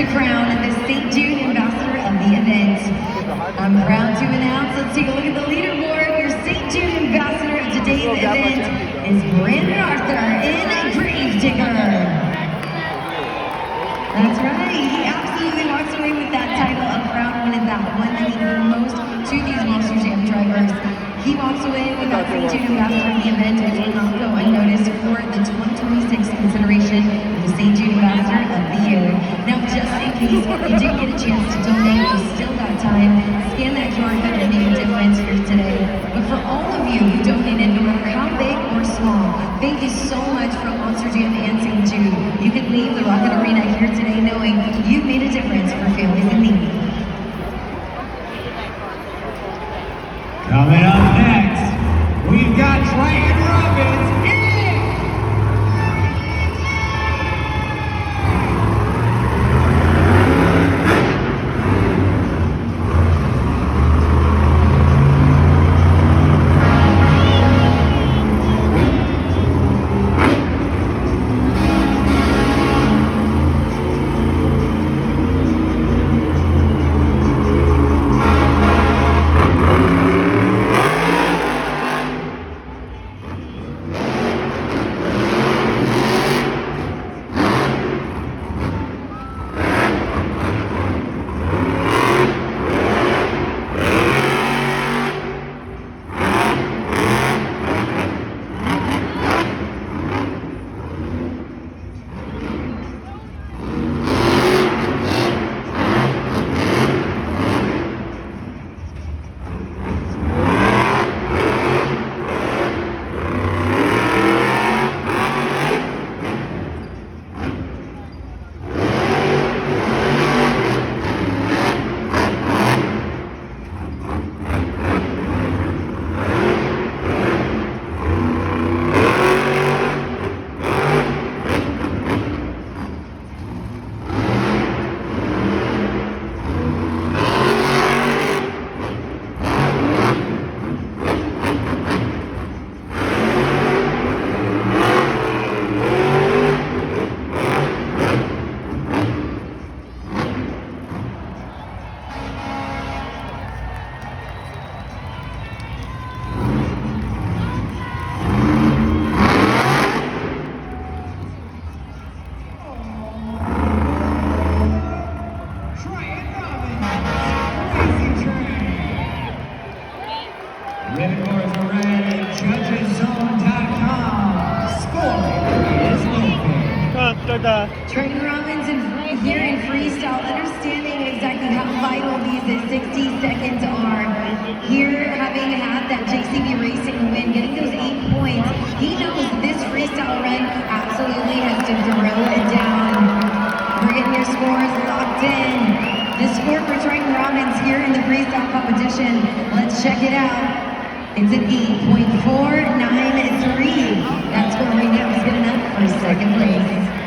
to crown the St. Jude Ambassador of the event. I'm proud to announce, let's take a look at the leaderboard. Your St. Jude Ambassador of today's event is Brandon Arthur in Gravedigger. That's right, he absolutely walks away with that title, a proud one, and that one that he gave most to these Monster Jam drivers. He walks away with that St. Jude Ambassador of the event, and will not go unnoticed for the 2026 consideration of the St. Jude Ambassador of the Year. Now, just in case you didn't get a chance to donate, you still got time. Scan that QR code and make a difference here today. But for all of you who donated, no matter how big or small, thank you so much from Monster Jam and St. Jude. You can leave the Rocket Arena here today knowing you've made a difference for families in need. Coming up next, we've got Tryon Robbins in. Ribbon boards are ready. JudgesZone.com. Score is open. Tryon Robbins here in freestyle, understanding exactly how vital these 60 seconds are. Here, having had that JCB Racing win, getting those 8 points, he knows this freestyle run absolutely has to throw it down. We're getting your scores locked in. The score for Tryon Robbins here in the freestyle competition. Let's check it out. It's an 8.493. That score right now is good enough for second place.